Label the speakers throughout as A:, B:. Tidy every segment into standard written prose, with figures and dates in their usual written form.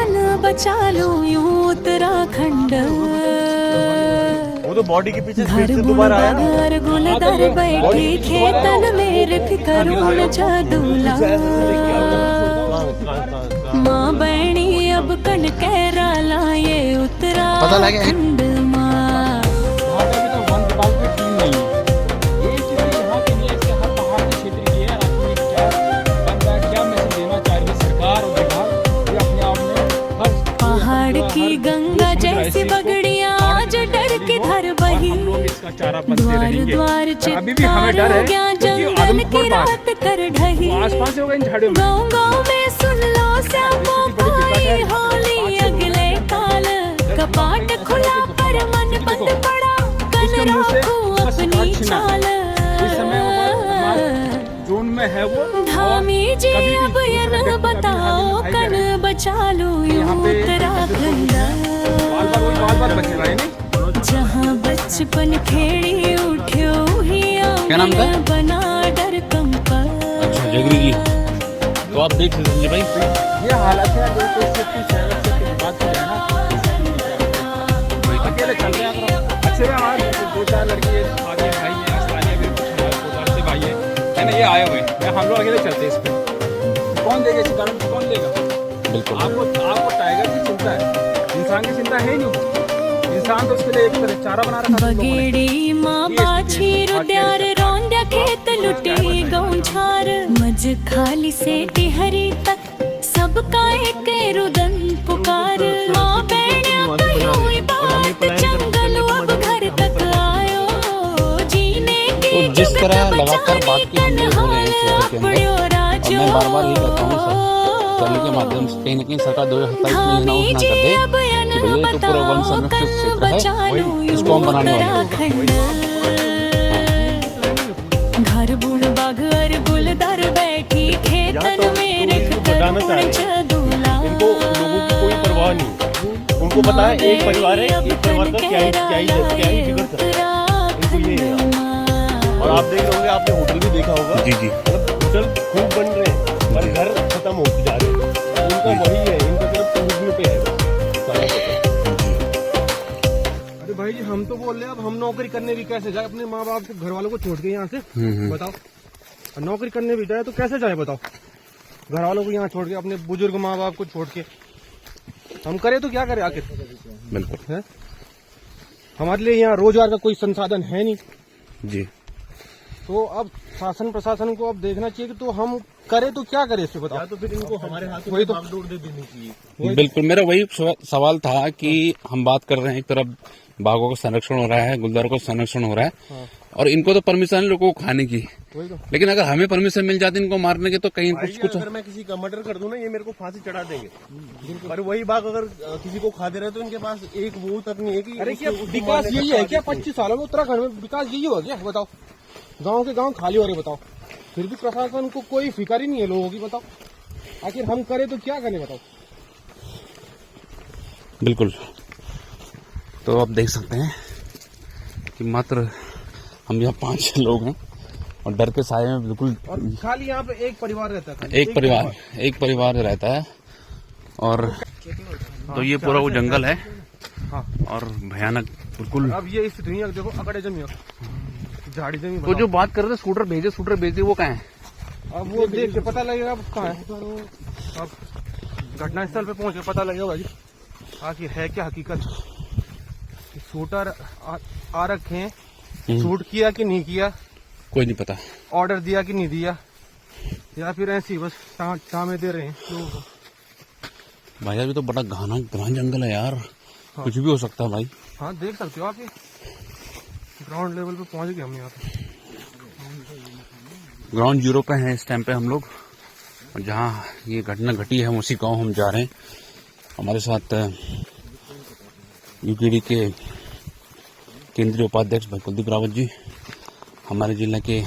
A: कन बचा लो यूं उत्तराखंड।
B: वो तो बॉडी के पीछे
A: घर
B: दोबारा आया ना।
A: बुलबागर गुलदार बैठी खेतन मेरे फिकरून जादूला। माँ बहनी अब कन कहराला ये उत्तराखंड माँ। पहाड़ की गंगा जैसी बगड़ियाँ आज डर के धर बही। द्वार द्वार चित्कार हो गया जंगल की रात कर ढही। गाँव गाँव में सुन लो श्यामों भाई होली अगले काल। कपाट खुला पर मन बंद पड़ा कन राखो अपनी चाल।
C: जोन में है वो
A: धामी जी अब ये न बताओ कन बचा लो यूं उत्तराखंड। जहाँ बचपन खेड़ी उठ्यो ही बना डर कंपा।
D: अच्छा जगरी जी, तो आप देख लीजिए भाई
C: ये हालत है। बात है ना, अकेले चल रहे हैं अच्छे में। हमारे 2-4 लड़के आगे भाई हैं, स्थानीय भी कुछ हमारे से भाई है ना, ये आए हुए हैं। हम लोग अकेले चलते हैं इस पे। कौन देगा इस गाड़ी को, कौन देगा?
D: बिल्कुल
C: आपको टाइगर की चिंता है, इंसान की चिंता है नहीं। इंसान तो उसके लिए एक तरह चारा बना रखा है।
A: बगेड़ी माँ बाछी रुद्यार रौंद्या खेत लुटी गौं छार। मज खाली से टिहरी तक सबका एक रुदन पुकार। माँ बहनिया कही बात जंगल अब घर तक आयो। जीने की
D: तो जिस तरह लगातार बात की हम लोग हो रहे हैं इस शहर के अंदर, और मैं बार बार ये कहता हूँ सर चैनल के माध्यम से कहीं न कहीं सरकार 2027 में अनाउंस ना कर दे कि भैया ये तो पूरा वन संरक्षित क्षेत्र है, इसको हम बनाने वाले हैं।
A: घर बुढ़ बाघर गुलदार बैठी खेतन में रख
B: बताना चाह रहे हैं इनको लोगों की कोई परवाह नहीं। उनको पता है एक परिवार है, एक परिवार का क्या ही बिगड़ सकता है, इनको ये है। और आप देख रहे होंगे, आपने होटल भी देखा होगा।
D: जी जी,
B: होटल खूब बन रहे हैं पर घर खत्म होते जा रहे हैं। उनका वही है, इनका सिर्फ टूटने पे है।
C: अरे भाई जी, हम तो बोल रहे हैं अब हम नौकरी करने भी कैसे जाए? अपने माँ बाप को, घर वालों को छोड़ के यहाँ से बताओ। नौकरी करने भी जाए तो कैसे जाए बताओ? घर वालों को यहाँ छोड़ के, अपने बुजुर्ग माँ बाप को छोड़ के हम करे तो क्या करे आखिर?
D: बिल्कुल
C: है, हमारे लिए यहाँ रोजगार का कोई संसाधन है नहीं
D: जी।
C: तो अब शासन प्रशासन को अब देखना चाहिए कि तो हम करे तो क्या करे इससे बताओ।
B: तो फिर इनको हमारे हाथ
C: वही तो
B: बागडोर दे देनी चाहिए।
D: बिल्कुल, मेरा वही सवाल था कि हम बात कर रहे हैं, एक तरफ बाघों का संरक्षण हो रहा है, गुलदारों का संरक्षण हो रहा है, और इनको तो परमिशन है लोगों को खाने की।
C: वही तो।
D: लेकिन अगर हमें परमिशन मिल जाती इनको मारने की तो कहीं कुछ
B: अगर मैं किसी का मर्डर कर दूं ना, ये मेरे को फांसी चढ़ा देंगे। पर वही बाघ अगर किसी को खा दे रहे तो इनके पास एक वो तक नहीं है कि
C: अरे क्या विकास यही है क्या? 25 सालों में उत्तराखंड में विकास यही हुआ क्या बताओ? गांव के गांव खाली हो रहे बताओ, फिर भी प्रशासन को कोई फिक्र ही नहीं है लोगों की बताओ। आखिर हम करें तो क्या करें बताओ?
D: बिल्कुल, तो आप देख सकते हैं कि मात्र हम यहाँ 5 लोग हैं और डर के साए में बिल्कुल।
C: और खाली यहाँ पे एक परिवार रहता है,
D: एक परिवार रहता है। और तो ये पूरा वो जंगल है।
C: हाँ।
D: और भयानक बिल्कुल।
C: अब ये स्थिति नहीं है, देखो अकड़े जमी झाड़ी जमी।
D: तो जो बात कर रहे थे स्कूटर भेजे वो कहाँ है?
C: अब वो देख के पता लगेगा अब कहाँ है। अब घटनास्थल पे पहुंच के पता लगेगा जी आखिर है क्या हकीकत। शूटर आ रखे हैं, शूट किया कि नहीं किया
D: कोई नहीं पता,
C: ऑर्डर दिया कि नहीं दिया, या फिर ऐसी बस टामे दे रहे हैं लोगों को।
D: भाई अभी तो बड़ा घना जंगल है यार। हाँ। कुछ भी हो सकता है भाई।
C: हाँ देख सकते हो आप, ये ग्राउंड लेवल पे पहुंच गए हम यहाँ पे।
D: ग्राउंड जीरो पे हैं इस टाइम पे हम लोग, और जहाँ ये घटना घटी है उसी गांव हम जा रहे हैं। हमारे साथ यूकेडी के केंद्रीय उपाध्यक्ष भाई कुलदीप रावत जी, हमारे जिला के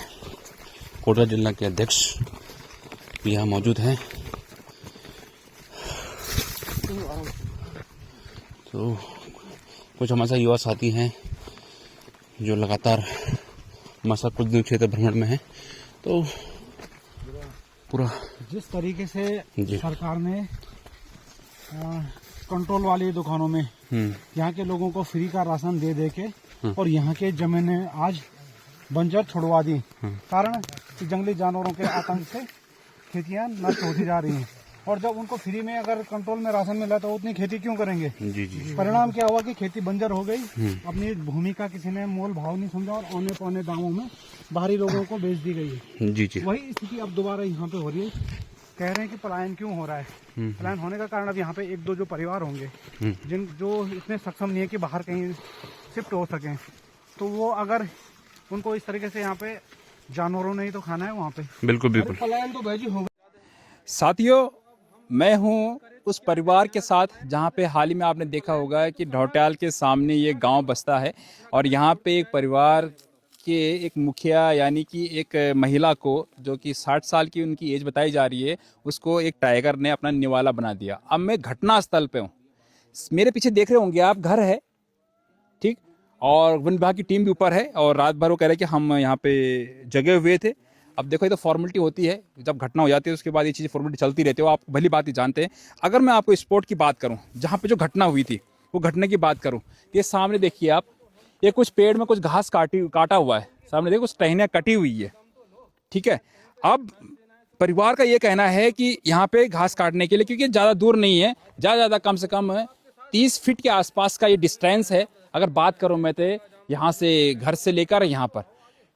D: कोटा जिला के अध्यक्ष भी यहाँ मौजूद हैं। तो कुछ हमारे साथ युवा साथी हैं जो लगातार हमारे साथ कुछ दिन क्षेत्र भ्रमण में है। तो पूरा
E: जिस तरीके से सरकार ने कंट्रोल वाली दुकानों में यहाँ के लोगों को फ्री का राशन दे दे के और यहाँ के जमीनें आज बंजर छुड़वा दी। कारण कि जंगली जानवरों के आतंक से खेतियाँ नष्ट होती जा रही हैं और जब उनको फ्री में अगर कंट्रोल में राशन मिला तो उतनी खेती क्यों करेंगे। परिणाम क्या हुआ कि खेती बंजर हो गई। अपनी भूमि का किसी ने मोल भाव नहीं समझा और औने पौने दामों में बाहरी लोगों को बेच दी गई है। वही स्थिति अब दोबारा यहाँ पे हो रही है। कह रहे हैं कि पलायन क्यों हो रहा है। पलायन होने का कारण अब यहाँ पे एक दो जो परिवार होंगे जो इतने सक्षम नहीं है कि बाहर कहीं शिफ्ट हो सकें, तो वो अगर उनको इस तरीके से यहाँ पे जानवरों ने ही तो खाना है वहाँ पे।
D: बिल्कुल बिल्कुल।
C: पलायन तो भाई जी हो गया।
F: साथियों, मैं हूँ उस परिवार के साथ जहाँ पे हाल ही में आपने देखा होगा कि ढौटियाल के सामने ये गांव बसता है और यहाँ पे एक परिवार के एक मुखिया यानी कि एक महिला को जो कि 60 साल की उनकी एज बताई जा रही है, उसको एक टाइगर ने अपना निवाला बना दिया। अब मैं घटना स्थल पे हूँ। मेरे पीछे देख रहे होंगे आप, घर है, ठीक, और वन विभाग की टीम भी ऊपर है और रात भर वो कह रहे कि हम यहाँ पे जगे हुए थे। अब देखो, ये तो फॉर्मेलिटी होती है, जब घटना हो जाती है उसके बाद ये चीज़ें फॉर्मेलिटी चलती रहती है, वो आप भली बात ही जानते हैं। अगर मैं आपको स्पॉट की बात करूँ जहाँ पे जो घटना हुई थी, वो घटना की बात करूँ, ये सामने देखिए आप, ये कुछ पेड़ में कुछ घास काटा हुआ है, सामने देखो कुछ टहनियाँ कटी हुई है, ठीक है। अब परिवार का ये कहना है कि यहाँ पे घास काटने के लिए, क्योंकि ज़्यादा दूर नहीं है, ज़्यादा कम से कम 30 फीट के आसपास का ये डिस्टेंस है। अगर बात करूँ मैं तो यहाँ से, घर से लेकर यहाँ पर,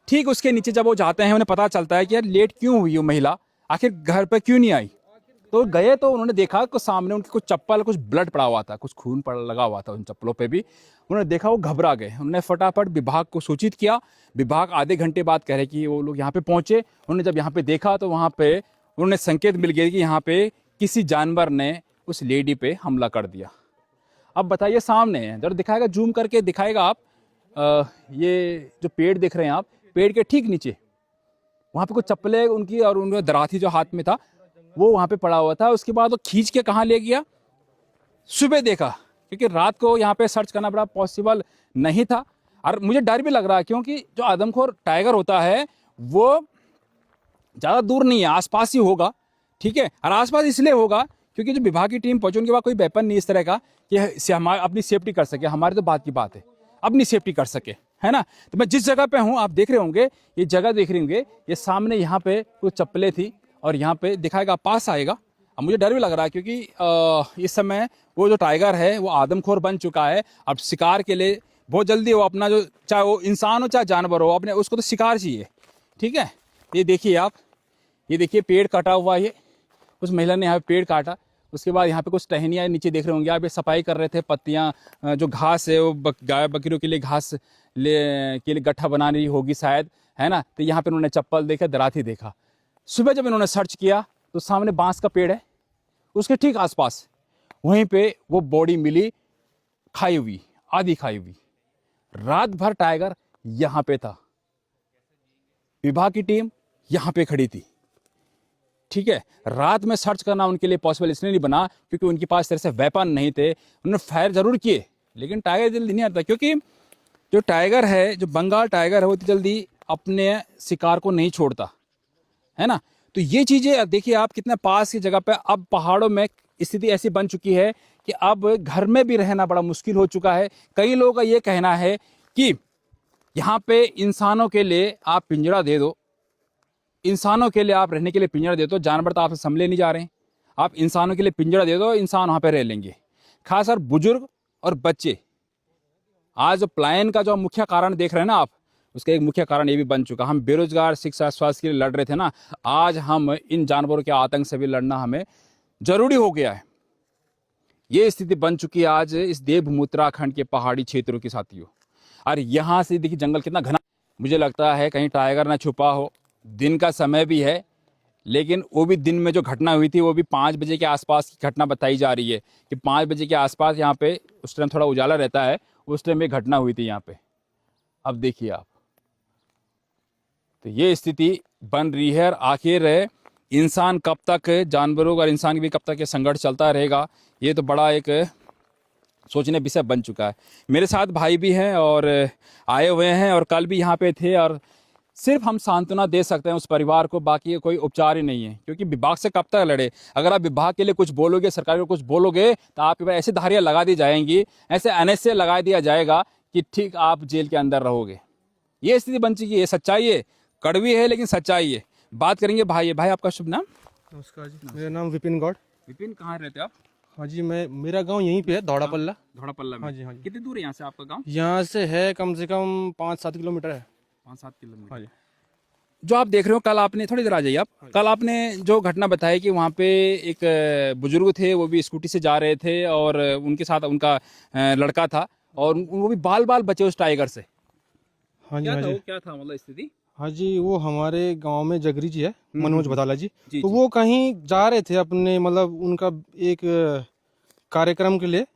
F: ठीक उसके नीचे जब वो जाते हैं उन्हें पता चलता है कि यार लेट क्यों हुई वो महिला, आखिर घर पे क्यों नहीं आई। तो गए तो उन्होंने देखा कि सामने उनकी कुछ चप्पल, कुछ ब्लड पड़ा हुआ था, कुछ खून लगा हुआ था उन चप्पलों पे भी। उन्होंने देखा, वो घबरा गए। उन्होंने फटाफट विभाग को सूचित किया। विभाग आधे घंटे बाद कह रहे कि वो लोग यहाँ पे पहुंचे। उन्होंने जब यहाँ पे देखा तो वहाँ पे उन्होंने संकेत मिल गया कि यहाँ पे किसी जानवर ने उस लेडी पे हमला कर दिया। अब बताइए, सामने है, जरा दिखाएगा, जूम करके दिखाएगा आप, ये जो पेड़ देख रहे हैं आप, पेड़ के ठीक नीचे वहाँ पे कुछ चप्पलें उनकी और उनका दराती जो हाथ में था वो वहाँ पे पड़ा हुआ था। उसके बाद वो खींच के कहाँ ले गया, सुबह देखा, क्योंकि रात को यहाँ पे सर्च करना बड़ा पॉसिबल नहीं था। और मुझे डर भी लग रहा है क्योंकि जो आदमखोर टाइगर होता है वो ज़्यादा दूर नहीं है, आसपास ही होगा, ठीक है। और आसपास इसलिए होगा क्योंकि जो विभाग की टीम पहुंची उनके पास कोई वेपन नहीं इस तरह का कि हमारे अपनी सेफ्टी कर सके। हमारी तो बात की बात है, अपनी सेफ्टी कर सके, है ना। तो मैं जिस जगह पे हूँ, आप देख रहे होंगे, ये जगह देख रहे होंगे, ये सामने यहाँ पे कुछ चप्पलें थी और यहाँ पे दिखाएगा, पास आएगा। अब मुझे डर भी लग रहा है क्योंकि इस समय वो जो टाइगर है वो आदमखोर बन चुका है। अब शिकार के लिए बहुत जल्दी वो अपना जो, चाहे वो इंसान हो चाहे जानवर हो, अपने उसको तो शिकार चाहिए, ठीक है। ये देखिए आप, ये देखिए पेड़ कटा हुआ है, ये उस महिला ने यहाँ पे पेड़ काटा। उसके बाद यहाँ पे कुछ टहनियाँ नीचे देख रहे होंगे आप, ये सफाई कर रहे थे, पत्तियाँ जो घास है वो गाय बकरियों के लिए घास के लिए गट्ठा बना रही होगी शायद, है ना। तो यहाँ पे उन्होंने चप्पल देखा, दराती देखा। सुबह जब इन्होंने सर्च किया तो सामने बांस का पेड़ है, उसके ठीक आसपास वहीं पे वो बॉडी मिली, खाई हुई, आधी खाई हुई। रात भर टाइगर यहाँ पे था, विभाग की टीम यहाँ पे खड़ी थी, ठीक है। रात में सर्च करना उनके लिए पॉसिबल इसलिए नहीं बना क्योंकि उनके पास तरह से वेपन नहीं थे। उन्होंने फायर जरूर किए लेकिन टाइगर जल्दी नहीं आता, क्योंकि जो टाइगर है, जो बंगाल टाइगर है, वो जल्दी अपने शिकार को नहीं छोड़ता, है ना। तो ये चीज़ें देखिए आप, कितने पास की जगह पे अब पहाड़ों में स्थिति ऐसी बन चुकी है कि अब घर में भी रहना बड़ा मुश्किल हो चुका है। कई लोगों का ये कहना है कि यहाँ पे इंसानों के लिए आप पिंजरा दे दो, इंसानों के लिए आप रहने के लिए पिंजरा दे दो, जानवर तो आपसे संभले नहीं जा रहे हैं, आप इंसानों के लिए पिंजरा दे दो, इंसान वहाँ पे रह लेंगे। खासकर बुजुर्ग और बच्चे, आज जो पलायन का जो मुख्य कारण देख रहे हैं ना आप, उसका एक मुख्य कारण ये भी बन चुका। हम बेरोजगार, शिक्षा, स्वास्थ्य के लिए लड़ रहे थे ना, आज हम इन जानवरों के आतंक से भी लड़ना हमें जरूरी हो गया है। ये स्थिति बन चुकी है आज इस देवभूमि उत्तराखंड के पहाड़ी क्षेत्रों के साथियों। और यहाँ से देखिए जंगल कितना घना, मुझे लगता है कहीं टाइगर ना छुपा हो। दिन का समय भी है, लेकिन वो भी दिन में जो घटना हुई थी वो भी 5 बजे के आसपास की घटना बताई जा रही है कि 5 बजे के आसपास यहाँ पे उस टाइम थोड़ा उजाला रहता है, उस टाइम एक घटना हुई थी यहाँ पे। अब देखिए आप, तो ये स्थिति बन रही है। और आखिर इंसान कब तक, जानवरों और इंसान की भी कब तक ये संघर्ष चलता रहेगा, ये तो बड़ा एक सोचने विषय बन चुका है। मेरे साथ भाई भी हैं और आए हुए हैं और कल भी यहाँ पे थे और सिर्फ हम सांत्वना दे सकते हैं उस परिवार को, बाकी कोई उपचार ही नहीं है। क्योंकि विभाग से कब तक लड़े? अगर आप विभाग के लिए कुछ बोलोगे, सरकार को कुछ बोलोगे, तो आपके पास ऐसी धारियाँ लगा दी जाएंगी, ऐसे NSA लगा दिया जाएगा कि ठीक आप जेल के अंदर रहोगे। ये स्थिति बन चुकी है। सच्चाई है, कड़वी है लेकिन सच्चाई है। बात करेंगे भाई। भाई आपका शुभ नाम?
C: नमस्कार जी, मेरा नाम विपिन गौड़।
F: विपिन, कहाँ रहते आप?
C: हाँ जी, मेरा गांव यहीं पे है, दौड़ा पल्ला।
F: धोड़ा पल्ला में?
C: हाँ जी, हाँ जी।
F: कितनी दूर है यहाँ से आपका गाँव?
C: यहाँ से है कम से कम 5-7 किलोमीटर है।
F: 5-7 किलोमीटर।
C: हाँ जी।
F: जो आप देख रहे हो, कल आपने, थोड़ी देर आ जाइए आप, कल आपने जो घटना बताई कि वहाँ पे एक बुजुर्ग थे, वो भी स्कूटी से जा रहे थे और उनके साथ उनका लड़का था और वो भी बाल बाल बचे उस टाइगर से।
C: हाँ जी,
F: क्या
C: हाँ
F: था
C: जी।
F: वो, क्या था मतलब स्थिति?
C: हाँ जी, वो हमारे गांव में जगरी जी है, मनोज बताला जी।
F: जी,
C: तो वो कहीं जा रहे थे अपने, मतलब उनका एक कार्यक्रम के लिए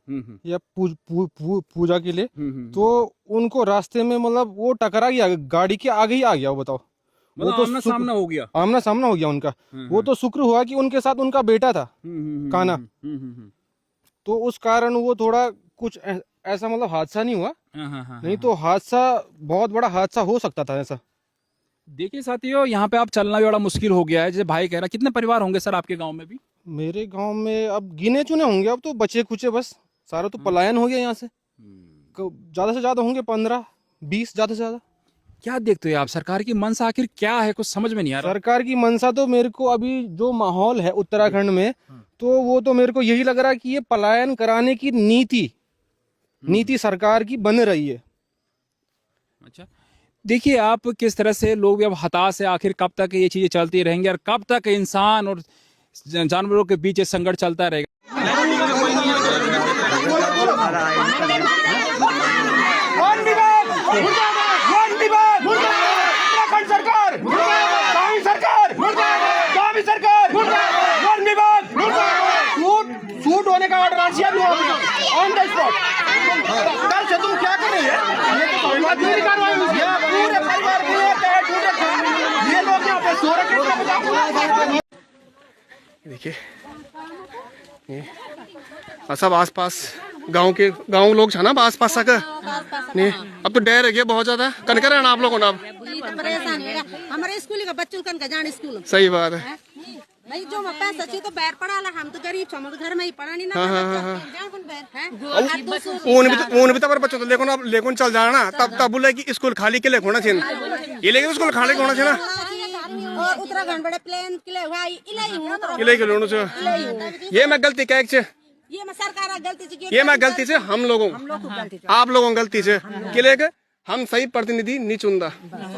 C: या पूजा के लिए। तो उनको रास्ते में मतलब वो टकरा गया, गाड़ी के आगे ही आ गया। वो बताओ, वो
F: मतलब आमना सामना हो गया।
C: आमना सामना हो गया उनका। वो तो शुक्र हुआ कि उनके साथ उनका बेटा था काना। तो उस कारण वो थोड़ा कुछ ऐसा मतलब हादसा नहीं हुआ। नहीं तो हादसा, बहुत बड़ा हादसा हो सकता था ऐसा।
F: देखिए साथियों, यहाँ पे आप चलना भी बड़ा मुश्किल हो गया है। जैसे भाई कह रहा, कितने परिवार होंगे सर आपके गांव में भी?
C: मेरे गांव में अब गिने चुने होंगे, अब तो बचे कुचे बस, सारा तो पलायन हो गया यहाँ से। ज्यादा से ज्यादा होंगे 15-20, ज्यादा से ज्यादा।
F: क्या देखते हो आप, सरकार की मंशा आखिर क्या है? कुछ समझ में नहीं आ रहा।
C: सरकार की मंशा तो मेरे को अभी जो माहौल है उत्तराखंड में, तो वो तो मेरे को यही लग रहा है कि ये पलायन कराने की नीति सरकार की बन रही है।
F: अच्छा, देखिए आप किस तरह से लोग अब हताश है। आखिर कब तक ये चीजें चलती रहेंगी और कब तक इंसान और जानवरों के बीच ये संघर्ष चलता रहेगा?
C: सूट होने का ऑर्डर ऑन द स्पॉट। कल से तुम क्या कर रही है? ये तो कोई बात नहीं, कार्रवाई हुई है। पूरे परिवार के ये लोग यहाँ पे सो रखे। देखिए ये सब आसपास गांव लोग छा ना आसपास सक नहीं। अब तो डर है बहुत ज्यादा। कन कर आप लोगों ने अब
G: परेशान हमारे स्कूल का बच्चों कन का जान स्कूल।
C: सही बात है
G: नहीं, जो पैसा चाहिए तो बैर पढ़ा ला, हम तो गरीब हम तो घर में ही पढ़ा नहीं ना।
C: ऊन भी तो बच्चों तो लेकिन चल जाना तब बोले कि स्कूल खाली के लिए होना चाहिए। ये लेकिन स्कूल खाली होना चाहिए ना।
G: और उत्तराखंड बड़े प्लेन के लिए हुआ
C: इले के लोगों से ये मैं गलती कह
G: ये मैं सरकार गलती से,
C: ये मैं गलती से हम लोगों आप लोगों गलती से किले के हम सही प्रतिनिधि नहीं चुनता।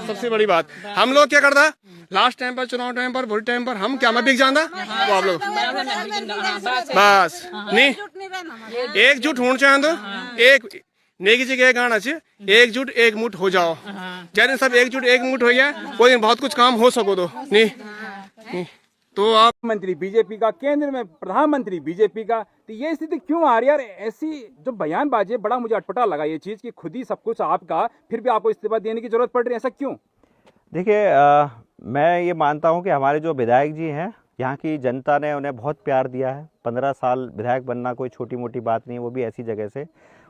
C: सबसे बड़ी बात, हम लोग क्या करता लास्ट टाइम पर, चुनाव टाइम पर, वोट टाइम पर हम क्या मैं बिक जाता वो आप लोग बस नहीं। एकजुट होना चाहिए तो एक नेकी जगह गाना चाहिए, एकजुट एक मुठ हो जाओ। जैसे सब एकजुट एक मुठ हो गया, कोई दिन बहुत कुछ काम हो सको तो नहीं। तो आप
F: मंत्री बीजेपी का, केंद्र में प्रधानमंत्री बीजेपी का, तो ये स्थिति क्यों आ रही है यार? ऐसी जो बयानबाजी है, बड़ा मुझे अटपटा लगा ये चीज कि खुद ही सब कुछ आपका, फिर भी आपको इस्तीफा देने की जरूरत पड़ रही है, ऐसा क्यों?
H: देखिए, मैं ये मानता हूँ कि हमारे जो विधायक जी हैं, यहाँ की जनता ने उन्हें बहुत प्यार दिया है। 15 साल विधायक बनना कोई छोटी मोटी बात नहीं, वो भी ऐसी जगह से।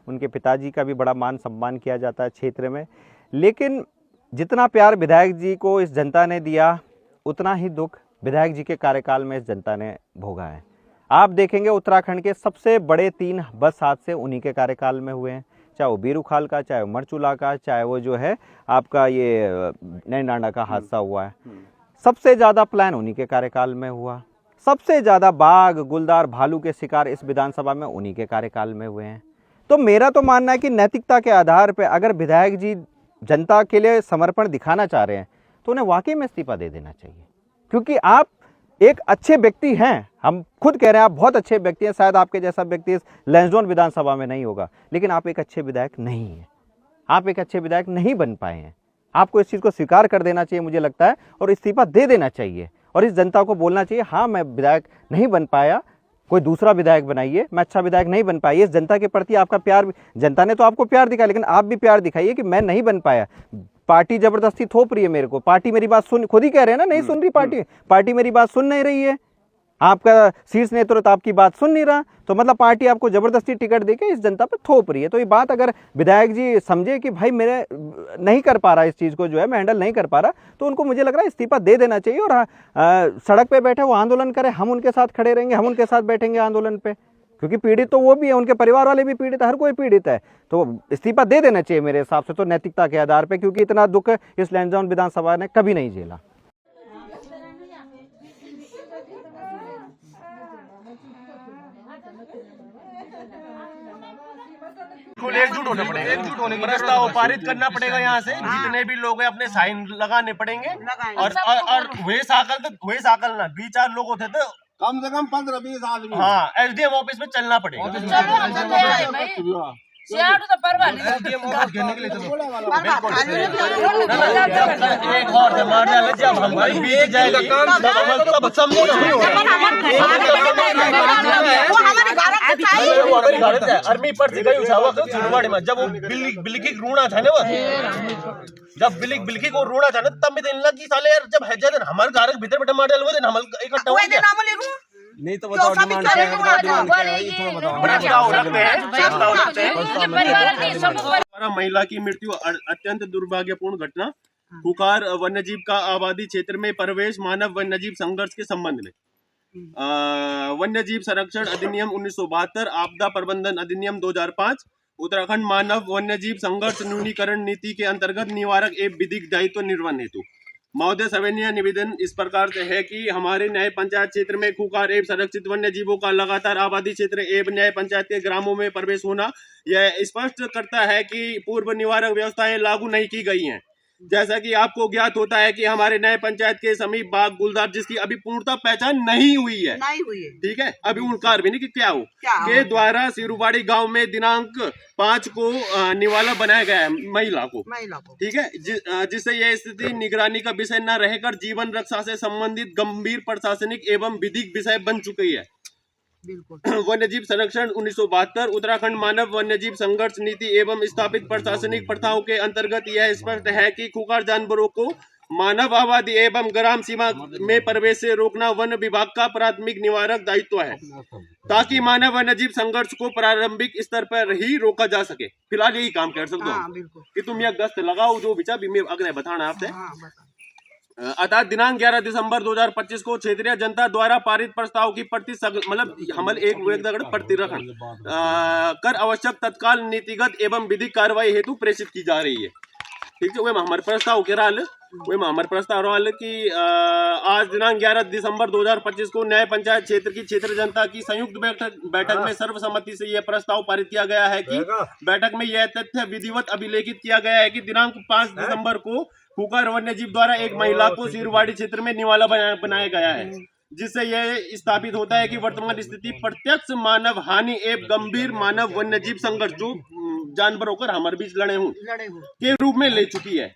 H: उनके पिताजी का भी बड़ा मान सम्मान किया जाता है क्षेत्र में। लेकिन जितना प्यार विधायक जी को इस जनता ने दिया, उतना ही दुख विधायक जी के कार्यकाल में इस जनता ने भोगा है। आप देखेंगे उत्तराखंड के सबसे बड़े 3 बस हादसे उन्हीं के कार्यकाल में हुए हैं, चाहे वो बीरूखाल का, चाहे वो मरचूला का, चाहे वो जो है आपका ये नैनाडा का हादसा हुआ है। सबसे ज़्यादा प्लान उन्हीं के कार्यकाल में हुआ। सबसे ज़्यादा बाघ, गुलदार, भालू के शिकार इस विधानसभा में उन्हीं के कार्यकाल में हुए हैं। तो मेरा तो मानना है कि नैतिकता के आधार पर अगर विधायक जी जनता के लिए समर्पण दिखाना चाह रहे हैं तो उन्हें वाकई में इस्तीफा दे देना चाहिए। क्योंकि आप एक अच्छे व्यक्ति हैं, हम खुद कह रहे हैं आप बहुत अच्छे व्यक्ति हैं। शायद आपके जैसा व्यक्ति इस लैंसडौन विधानसभा में नहीं होगा, लेकिन आप एक अच्छे विधायक नहीं हैं। आप एक अच्छे विधायक नहीं बन पाए हैं। आपको इस चीज़ को स्वीकार कर देना चाहिए मुझे लगता है, और इस्तीफा दे देना चाहिए। और इस जनता को बोलना चाहिए, हाँ मैं विधायक नहीं बन पाया, कोई दूसरा विधायक बनाइए, मैं अच्छा विधायक नहीं बन पाया। इस जनता के प्रति आपका प्यार, जनता ने तो आपको प्यार दिखाया, लेकिन आप भी प्यार दिखाइए कि मैं नहीं बन पाया। पार्टी जबरदस्ती थोप रही है मेरे को, पार्टी मेरी बात सुन, खुद ही कह रहे हैं ना, नहीं सुन रही पार्टी मेरी बात सुन नहीं रही है। आपका शीर्ष नेतृत्व तो आपकी बात सुन नहीं रहा, तो मतलब पार्टी आपको जबरदस्ती टिकट देके इस जनता पे थोप रही है। तो ये बात अगर विधायक जी समझे कि भाई मेरे नहीं कर पा रहा इस चीज़ को, जो है मैं हैंडल नहीं कर पा रहा, तो उनको मुझे लग रहा है इस्तीफा दे देना चाहिए और सड़क पे बैठे वो आंदोलन करें, हम उनके साथ खड़े रहेंगे, हम उनके साथ बैठेंगे आंदोलन पे, क्योंकि पीड़ित तो वो भी है, उनके परिवार वाले भी पीड़ित है, हर कोई पीड़ित है। तो इस्तीफा दे देना चाहिए मेरे हिसाब से तो, नैतिकता के आधार पे, क्योंकि इतना दुख इस लैंसडाउन विधानसभा ने कभी नहीं झेला।
B: एकजुट होना पड़ेगा, एकजुट होने प्रस्ताव पारित करना पड़ेगा। यहाँ से जितने भी लोग हैं अपने साइन लगाने पड़ेंगे और हुए साकल ना 2-4 लोग होते तो
E: कम से कम 15-20 आदमी।
B: हाँ, एसडीएम ऑफिस में चलना पड़ेगा। एक और जब हमारी बीत जाएगी तब आर्मी पर से गई उठावा कर चिरवाड़ी में जब वो बिल्की रूणा था ना, जब बिल्की को रूणा था ना, तब भी दिन लगी साले यार, जब है जन हमारे घर के भीतर बैठे मार डाल वो दिन हम इकट्ठा हो गए।
C: नहीं तो बताओ डिमांड क्या है, डिमांड क्या है, ये थोड़ा बताओ।
B: महिला की मृत्यु अत्यंत दुर्भाग्यपूर्ण घटना, खुखार वन्यजीव का आबादी क्षेत्र में प्रवेश मानव वन्यजीव संघर्ष के संबंध में वन्यजीव संरक्षण अधिनियम 1972, आपदा प्रबंधन अधिनियम 2005, उत्तराखंड मानव वन्यजीव संघर्ष न्यूनीकरण नीति के अंतर्गत निवारक एवं विधिक दायित्व निर्वहन हेतु महोदय सविनय निवेदन इस प्रकार से है कि हमारे न्याय पंचायत क्षेत्र में खुखार एवं संरक्षित वन्य जीवों का लगातार आबादी क्षेत्र एवं न्याय पंचायत के ग्रामों में प्रवेश होना यह स्पष्ट करता है कि पूर्व निवारक व्यवस्थाएं लागू नहीं की गई हैं। जैसा कि आपको ज्ञात होता है कि हमारे न्याय पंचायत के समीप बाग गुलदार, जिसकी अभी पूर्णतः पहचान नहीं हुई है, ठीक है, अभी उनकार भी नहीं कि क्या हो के द्वारा सिरुवाड़ी गांव में दिनांक 5 को निवाला बनाया गया है महिला को, ठीक है, जिससे यह स्थिति निगरानी का विषय न रहकर जीवन रक्षा से संबंधित गंभीर प्रशासनिक एवं विधिक विषय बन चुकी है। वन्यजीव संरक्षण 1972, उत्तराखंड मानव वन्यजीव संघर्ष नीति एवं स्थापित प्रशासनिक प्रथाओं के अंतर्गत यह स्पष्ट है कि खुखार जानवरों को मानव आबादी एवं ग्राम सीमा में प्रवेश से रोकना वन विभाग का प्राथमिक निवारक दायित्व है, ताकि मानव वन्यजीव संघर्ष को प्रारंभिक स्तर पर ही रोका जा सके। फिलहाल यही काम कर सकते हो कि तुम यह गश्त लगाओ जो विचार भी मैं अगले बताना आपसे। अतः दिनांक 11 दिसंबर 2025 को क्षेत्रीय जनता द्वारा पारित प्रस्ताव की प्रति मतलब हमल एक प्रतिरक्षण कर आवश्यक तत्काल नीतिगत एवं विधिक कार्रवाई हेतु प्रेषित की जा रही है। ठीक है, वह हमारे प्रस्ताव के राल हमारे प्रस्ताव रहा कि आज दिनांक 11 दिसंबर 2025 को न्याय पंचायत क्षेत्र की क्षेत्र जनता की संयुक्त बैठक में सर्वसम्मति से यह प्रस्ताव पारित किया गया है कि बैठक में यह तथ्य विधिवत अभिलेखित किया गया है कि दिनांक 5 दिसंबर को खुखार वन्यजीव द्वारा एक महिला को सिरुवाड़ी क्षेत्र में निवाला बनाया गया है, जिससे यह स्थापित होता है कि वर्तमान स्थिति प्रत्यक्ष मानव हानि एवं गंभीर मानव वन्यजीव संघर्ष जो जानवर होकर हमारे बीच लड़े हूँ के रूप में ले चुकी है।